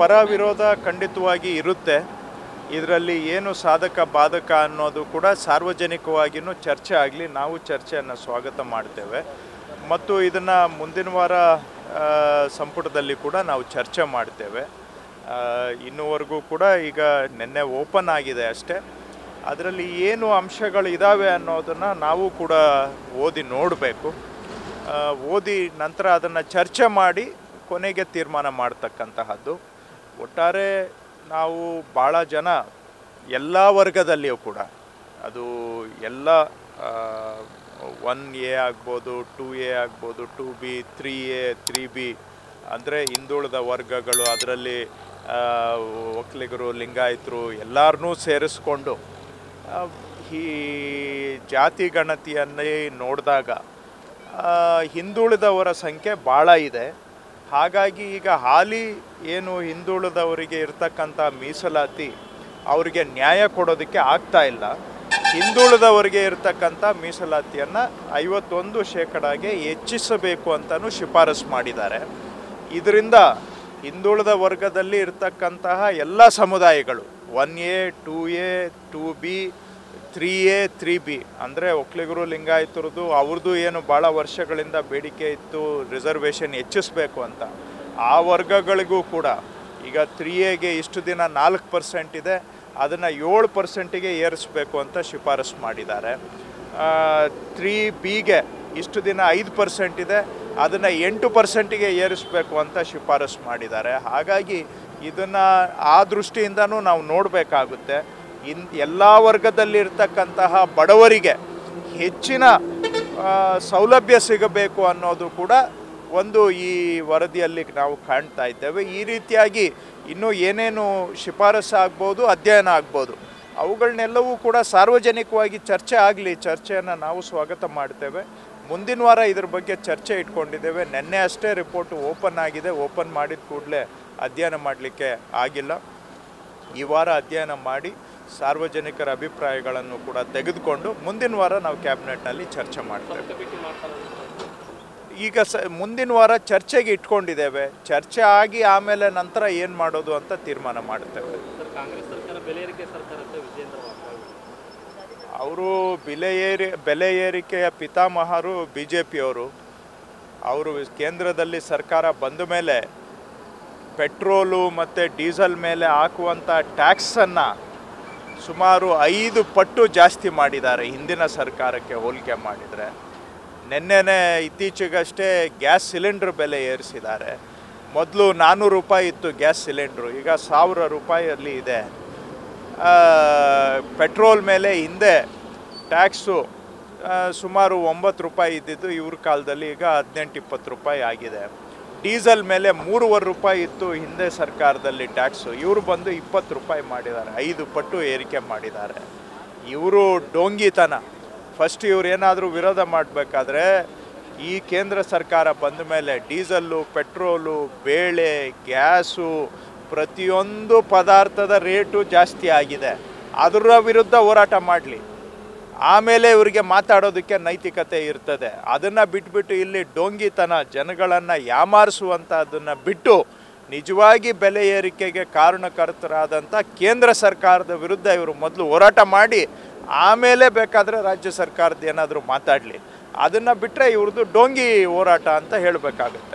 ಪರ ವಿರೋಧ ಖಂಡಿತವಾಗಿ ಇರುತ್ತೆ. ಇದರಲ್ಲಿ ಏನು ಸಾಧಕ ಬಾಧಕ ಅನ್ನೋದು ಕೂಡ ಸಾರ್ವಜನಿಕವಾಗಿಯೂ ಚರ್ಚೆ ಆಗಲಿ, ನಾವು ಚರ್ಚೆಯನ್ನು ಸ್ವಾಗತ ಮಾಡ್ತೇವೆ. ಮತ್ತು ಇದನ್ನು ಮುಂದಿನ ವಾರ ಸಂಪುಟದಲ್ಲಿ ಕೂಡ ನಾವು ಚರ್ಚೆ ಮಾಡ್ತೇವೆ. ಇನ್ನೂವರೆಗೂ ಕೂಡ ಈಗ ನಿನ್ನೆ ಓಪನ್ ಆಗಿದೆ ಅಷ್ಟೇ. ಅದರಲ್ಲಿ ಏನು ಅಂಶಗಳು ಇದ್ದಾವೆ ಅನ್ನೋದನ್ನು ನಾವು ಕೂಡ ಓದಿ ನೋಡಬೇಕು. ಓದಿ ನಂತರ ಅದನ್ನು ಚರ್ಚೆ ಮಾಡಿ ಕೊನೆಗೆ ತೀರ್ಮಾನ ಮಾಡ್ತಕ್ಕಂತಹದ್ದು. ಒಟ್ಟಾರೆ ನಾವು ಭಾಳ ಜನ ಎಲ್ಲ ವರ್ಗದಲ್ಲಿಯೂ ಕೂಡ, ಅದು ಎಲ್ಲ 1A ಆಗ್ಬೋದು, 2A ಆಗ್ಬೋದು, 2B, 3A, 3B ಅಂದರೆ ಹಿಂದುಳಿದ ವರ್ಗಗಳು, ಅದರಲ್ಲಿ ಒಕ್ಕಲಿಗರು, ಲಿಂಗಾಯತರು ಎಲ್ಲರನ್ನೂ ಸೇರಿಸ್ಕೊಂಡು ಈ ಜಾತಿ ಗಣತಿಯನ್ನೇ ನೋಡಿದಾಗ ಹಿಂದುಳಿದವರ ಸಂಖ್ಯೆ ಭಾಳ ಇದೆ. ಹಾಗಾಗಿ ಈಗ ಹಾಲಿ ಏನು ಹಿಂದುಳಿದವರಿಗೆ ಇರ್ತಕ್ಕಂಥ ಮೀಸಲಾತಿ ಅವರಿಗೆ ನ್ಯಾಯ ಕೊಡೋದಕ್ಕೆ ಆಗ್ತಾ ಇಲ್ಲ. ಹಿಂದುಳಿದವರಿಗೆ ಇರ್ತಕ್ಕಂಥ ಮೀಸಲಾತಿಯನ್ನು 51% ಹೆಚ್ಚಿಸಬೇಕು ಅಂತಲೂ ಶಿಫಾರಸು ಮಾಡಿದ್ದಾರೆ. ಇದರಿಂದ ಹಿಂದುಳಿದ ವರ್ಗದಲ್ಲಿ ಇರ್ತಕ್ಕಂತಹ ಎಲ್ಲ ಸಮುದಾಯಗಳು 1A, 2A, 2B, 3A, 3B ಅಂದರೆ ಒಕ್ಕಲಿಗರು, ಲಿಂಗಾಯತರದ್ದು ಅವ್ರದ್ದು ಏನು ಭಾಳ ವರ್ಷಗಳಿಂದ ಬೇಡಿಕೆ ಇತ್ತು ರಿಸರ್ವೇಷನ್ ಹೆಚ್ಚಿಸಬೇಕು ಅಂತ, ಆ ವರ್ಗಗಳಿಗೂ ಕೂಡ ಈಗ 3Aಗೆ ಇಷ್ಟು ದಿನ 4% ಇದೆ, ಅದನ್ನು 7%ಗೆ ಏರಿಸಬೇಕು ಅಂತ ಶಿಫಾರಸು ಮಾಡಿದ್ದಾರೆ. 3Bಗೆ ಇಷ್ಟು ದಿನ 5% ಇದೆ, ಅದನ್ನು 8%ಗೆ ಏರಿಸಬೇಕು ಅಂತ ಶಿಫಾರಸು ಮಾಡಿದ್ದಾರೆ. ಹಾಗಾಗಿ ಇದನ್ನು ಆ ದೃಷ್ಟಿಯಿಂದನೂ ನಾವು ನೋಡಬೇಕಾಗುತ್ತೆ. ಎಲ್ಲ ವರ್ಗದಲ್ಲಿರ್ತಕ್ಕಂತಹ ಬಡವರಿಗೆ ಹೆಚ್ಚಿನ ಸೌಲಭ್ಯ ಸಿಗಬೇಕು ಅನ್ನೋದು ಕೂಡ ಒಂದು ಈ ವರದಿಯಲ್ಲಿ ನಾವು ಕಾಣ್ತಾ ಇದ್ದೇವೆ. ಈ ರೀತಿಯಾಗಿ ಇನ್ನೂ ಏನೇನು ಶಿಫಾರಸು ಆಗ್ಬೋದು, ಅಧ್ಯಯನ ಆಗ್ಬೋದು, ಅವುಗಳನ್ನೆಲ್ಲವೂ ಕೂಡ ಸಾರ್ವಜನಿಕವಾಗಿ ಚರ್ಚೆ ಆಗಲಿ. ಚರ್ಚೆಯನ್ನು ನಾವು ಸ್ವಾಗತ ಮಾಡ್ತೇವೆ. ಮುಂದಿನ ವಾರ ಇದ್ರ ಬಗ್ಗೆ ಚರ್ಚೆ ಇಟ್ಕೊಂಡಿದ್ದೇವೆ. ನಿನ್ನೆ ಅಷ್ಟೇ ರಿಪೋರ್ಟ್ ಓಪನ್ ಆಗಿದೆ. ಓಪನ್ ಮಾಡಿದ ಕೂಡಲೇ ಅಧ್ಯಯನ ಮಾಡಲಿಕ್ಕೆ ಆಗಿಲ್ಲ. ಈ ವಾರ ಅಧ್ಯಯನ ಮಾಡಿ ಸಾರ್ವಜನಿಕರ ಅಭಿಪ್ರಾಯಗಳನ್ನು ಕೂಡ ತೆಗೆದುಕೊಂಡು ಮುಂದಿನ ವಾರ ನಾವು ಕ್ಯಾಬಿನೆಟ್ನಲ್ಲಿ ಚರ್ಚೆ ಮಾಡ್ತೇವೆ. ಈಗ ಮುಂದಿನ ವಾರ ಚರ್ಚೆಗೆ ಇಟ್ಕೊಂಡಿದ್ದೇವೆ. ಚರ್ಚೆ ಆಗಿ ಆಮೇಲೆ ನಂತರ ಏನು ಮಾಡೋದು ಅಂತ ತೀರ್ಮಾನ ಮಾಡ್ತೇವೆ. ಅವರು ಬೆಲೆ ಏರಿಕೆಯ ಪಿತಾಮಹರು BJPಯವರು. ಅವರು ಕೇಂದ್ರದಲ್ಲಿ ಸರ್ಕಾರ ಬಂದ ಮೇಲೆ ಪೆಟ್ರೋಲು ಮತ್ತು ಡೀಸೆಲ್ ಮೇಲೆ ಹಾಕುವಂಥ ಟ್ಯಾಕ್ಸನ್ನು ಸುಮಾರು 5 ಪಟ್ಟು ಜಾಸ್ತಿ ಮಾಡಿದ್ದಾರೆ ಹಿಂದಿನ ಸರ್ಕಾರಕ್ಕೆ ಹೋಲಿಕೆ ಮಾಡಿದರೆ. ನಿನ್ನೆನೇ ಇತ್ತೀಚೆಗಷ್ಟೇ ಗ್ಯಾಸ್ ಸಿಲಿಂಡ್ರ್ ಬೆಲೆ ಏರಿಸಿದ್ದಾರೆ. ಮೊದಲು 400 ರೂಪಾಯಿ ಇತ್ತು ಗ್ಯಾಸ್ ಸಿಲಿಂಡ್ರು, ಈಗ 1000 ರೂಪಾಯಲ್ಲಿ ಇದೆ. ಪೆಟ್ರೋಲ್ ಮೇಲೆ ಹಿಂದೆ ಟ್ಯಾಕ್ಸು ಸುಮಾರು 9 ರೂಪಾಯಿ ಇದ್ದಿದ್ದು ಇವ್ರ ಕಾಲದಲ್ಲಿ ಈಗ 18-20 ರೂಪಾಯಿ ಆಗಿದೆ. ಡೀಸೆಲ್ ಮೇಲೆ 3.5 ರೂಪಾಯಿ ಇತ್ತು ಹಿಂದೆ ಸರ್ಕಾರದಲ್ಲಿ ಟ್ಯಾಕ್ಸು, ಇವರು ಬಂದು 20 ರೂಪಾಯಿ ಮಾಡಿದ್ದಾರೆ. 5 ಪಟ್ಟು ಏರಿಕೆ ಮಾಡಿದ್ದಾರೆ. ಇವರು ಡೋಂಗಿತನ. ಫಸ್ಟ್ ಇವ್ರು ಏನಾದರೂ ವಿರೋಧ ಮಾಡಬೇಕಾದ್ರೆ ಈ ಕೇಂದ್ರ ಸರ್ಕಾರ ಬಂದ ಮೇಲೆ ಡೀಸೆಲ್ಲು, ಪೆಟ್ರೋಲು, ಬೇಳೆ, ಗ್ಯಾಸು, ಪ್ರತಿಯೊಂದು ಪದಾರ್ಥದ ರೇಟು ಜಾಸ್ತಿ ಆಗಿದೆ. ಅದರ ವಿರುದ್ಧ ಹೋರಾಟ ಮಾಡಲಿ, ಆಮೇಲೆ ಇವರಿಗೆ ಮಾತಾಡೋದಕ್ಕೆ ನೈತಿಕತೆ ಇರ್ತದೆ. ಅದನ್ನು ಬಿಟ್ಬಿಟ್ಟು ಇಲ್ಲಿ ಡೋಂಗಿತನ, ಜನಗಳನ್ನು ಯಾಮಾರಿಸುವಂಥದ್ದನ್ನು ಬಿಟ್ಟು ನಿಜವಾಗಿ ಬೆಲೆ ಏರಿಕೆಗೆ ಕಾರಣಕರ್ತರಾದಂಥ ಕೇಂದ್ರ ಸರ್ಕಾರದ ವಿರುದ್ಧ ಇವರು ಮೊದಲು ಹೋರಾಟ ಮಾಡಿ ಆಮೇಲೆ ಬೇಕಾದರೆ ರಾಜ್ಯ ಸರ್ಕಾರದ ಏನಾದರೂ ಮಾತಾಡಲಿ. ಅದನ್ನು ಬಿಟ್ಟರೆ ಇವ್ರದ್ದು ಡೋಂಗಿ ಹೋರಾಟ ಅಂತ ಹೇಳಬೇಕಾಗುತ್ತೆ.